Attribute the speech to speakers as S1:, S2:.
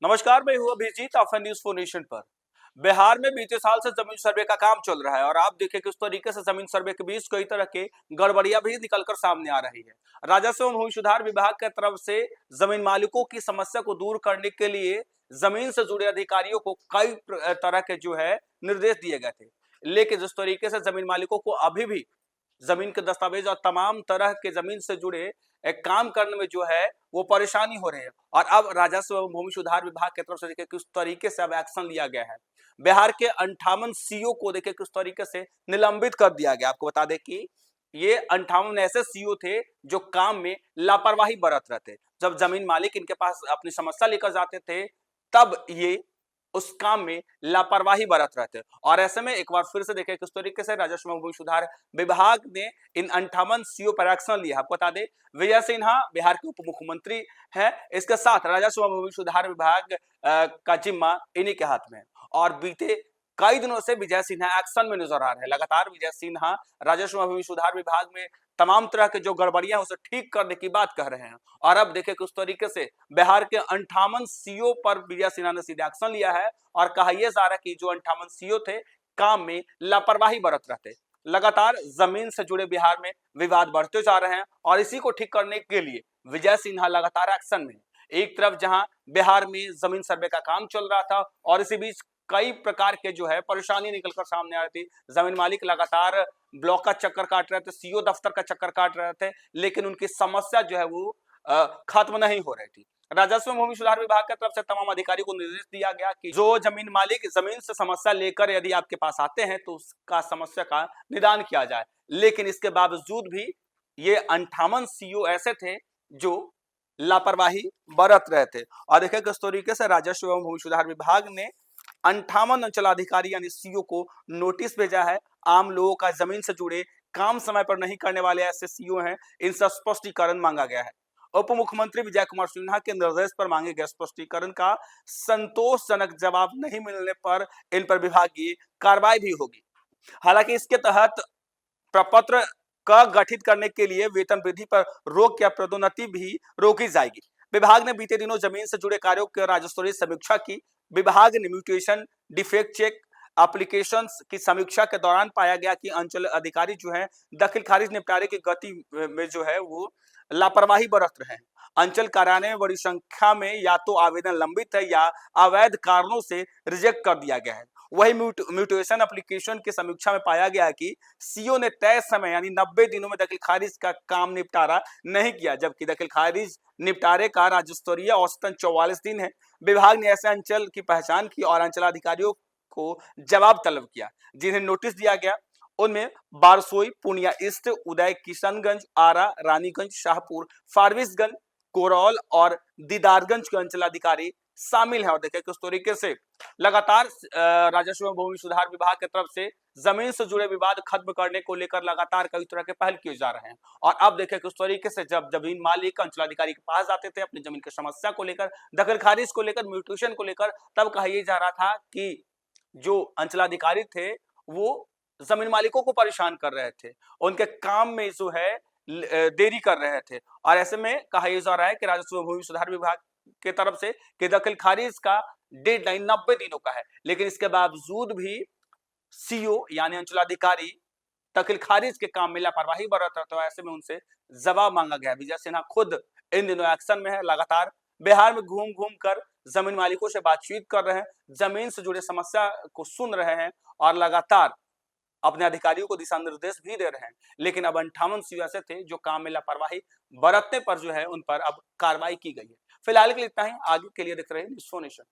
S1: नमस्कार, मैं हूं अभिजीत ऑफर न्यूज फॉर नेशन पर। बिहार में बीते साल से जमीन सर्वे का काम चल रहा है और आप देखें किस तरीके से जमीन सर्वे के बीच कई तरह के गड़बड़ियां भी निकलकर सामने आ रही है। राजस्व एवं भूमि सुधार विभाग की तरफ से जमीन मालिकों की समस्या को दूर करने के लिए जमीन से जुड़े अधिकारियों को कई तरह के जो है निर्देश दिए गए थे, लेकिन जिस तरीके से जमीन मालिकों को अभी भी जमीन के दस्तावेज और तमाम तरह के जमीन से जुड़े एक काम करने में जो है वो परेशानी हो रही है। और अब राजस्व एवं भूमि सुधार विभाग की तरफ से देखिए किस तरीके से अब एक्शन लिया गया है। बिहार के 58 सीओ को देखिए किस तरीके से निलंबित कर दिया गया। आपको बता दें कि ये 58 ऐसे सीओ थे जो काम में लापरवाही बरत रहे थे। जब जमीन मालिक इनके पास अपनी समस्या लेकर जाते थे तब ये उस काम में लापरवाही बरत रहे थे। और ऐसे में एक बार फिर से देखें किस तरीके से राजस्व एवं भूमि सुधार विभाग ने इन 58 सीओ पर एक्शन लिया। आपको बता दें विजय सिन्हा बिहार के उप मुख्यमंत्री हैं, इसके साथ राजस्व एवं भूमि सुधार विभाग का जिम्मा इन्हीं के हाथ में है। और बीते कई दिनों से विजय सिन्हा एक्शन में नजर आ रहे हैं। लगातार विजय सिन्हा राजस्व एवं भूमि सुधार विभाग में तमाम तरह के जो गड़बड़ियां उसे ठीक करने की बात कह रहे हैं। और अब देखिए किस तरीके से बिहार के 58 सीओ पर विजय सिन्हा ने सीधे एक्शन लिया है और कहा यह जा रहा है कि जो 58 सीओ थे काम में लापरवाही बरत रहे थे। लगातार जमीन से जुड़े बिहार में विवाद बढ़ते जा रहे हैं और इसी को ठीक करने के लिए विजय सिन्हा लगातार एक्शन में है। एक तरफ जहां बिहार में जमीन सर्वे का काम चल रहा था और इसी बीच कई प्रकार के जो है परेशानी निकलकर सामने आ रही थी। जमीन मालिक लगातार ब्लॉक का चक्कर काट रहे थे, सीओ दफ्तर का चक्कर काट रहे थे, लेकिन उनकी समस्या जो है वो खत्म नहीं हो रही थी। राजस्व भूमि सुधार विभाग की तरफ से तमाम अधिकारियों को निर्देश दिया गया कि जो जमीन मालिक जमीन से समस्या लेकर यदि आपके पास आते हैं तो उसका समस्या का निदान किया जाए। लेकिन इसके बावजूद भी ये 58 सीओ ऐसे थे जो लापरवाही बरत रहे थे। और देखिए किस तरीके से राजस्व एवं भूमि सुधार विभाग ने 58 अंचलाधिकारी यानी सीओ को नोटिस भेजा है। आम लोगों का जमीन से जुड़े काम समय पर नहीं करने वाले ऐसे सीओ हैं, इनसे स्पष्टीकरण मांगा गया है। उप मुख्यमंत्री विजय कुमार सिन्हा के निर्देश पर मांगे गए स्पष्टीकरण का संतोषजनक जवाब नहीं मिलने पर इन पर विभागीय कार्रवाई भी होगी। हालांकि इसके तहत प्रपत्र का गठित करने के लिए वेतन वृद्धि पर रोक या पदोन्नति भी रोकी जाएगी। विभाग ने बीते दिनों जमीन से जुड़े कार्यों की राज्य स्तरीय समीक्षा की। विभाग ने म्यूटेशन, डिफेक्ट चेक, एप्लीकेशंस की समीक्षा के दौरान पाया गया कि अंचल अधिकारी जो है दखल खारिज निपटारे की गति में जो है वो लापरवाही बरत रहे हैं। अंचल कार्यालय में बड़ी संख्या में या तो आवेदन लंबित है या अवैध कारणों से रिजेक्ट कर दिया गया है। वही म्यूटेशन एप्लीकेशन की समीक्षा में पाया गया कि सीओ ने तय समय यानी 90 दिनों में दखल खारिज का काम निपटारा नहीं किया, जबकि दखल खारिज निपटारे का राज्य स्तरीय औसतन 44 दिन है। विभाग ने ऐसे अंचल की पहचान की और अंचलाधिकारियों को जवाब तलब किया जिन्हें नोटिस दिया गया। उनमें बारसोई, पूर्णिया ईस्ट, उदय किशनगंज, आरा, रानीगंज, शाहपुर, फारबिसगंज, कोरौल और दीदारगंज के अंचलाधिकारी शामिल हैं। और देखिए किस तरीके से लगातार राजस्व एवं भूमि सुधार विभाग की तरफ से जमीन से जुड़े विवाद खत्म करने को लेकर लगातार कई तरह के पहल किए जा रहे हैं। और अब देखिए किस तरीके से जब जमीन मालिक अंचलाधिकारी के पास जाते थे अपनी जमीन की समस्या को लेकर, दखल खारिज को लेकर, म्यूटेशन को लेकर, तब कहा यह जा रहा था कि जो अंचलाधिकारी थे वो जमीन मालिकों को परेशान कर रहे थे, उनके काम में जो है देरी कर रहे थे। और ऐसे में कहा यह जा रहा है कि राजस्व भूमि सुधार विभाग की तरफ से कि दखल खारिज का डेडलाइन 90 दिनों का है, लेकिन इसके बावजूद भी सीओ यानी अंचलाधिकारी दखल खारिज के काम में लापरवाही बरत रहे थे। ऐसे में उनसे जवाब मांगा गया। विजय सिन्हा खुद इन दिनों एक्शन में है, लगातार बिहार में घूम घूम कर जमीन मालिकों से बातचीत कर रहे हैं, जमीन से जुड़े समस्या को सुन रहे हैं और लगातार अपने अधिकारियों को दिशा निर्देश भी दे रहे हैं। लेकिन अब 58 सीओ ऐसे थे जो काम में लापरवाही बरतने पर जो है उन पर अब कार्रवाई की गई है। फिलहाल के लिए इतना ही, आगे के लिए देख रहे हैं न्यूज़4नेशन।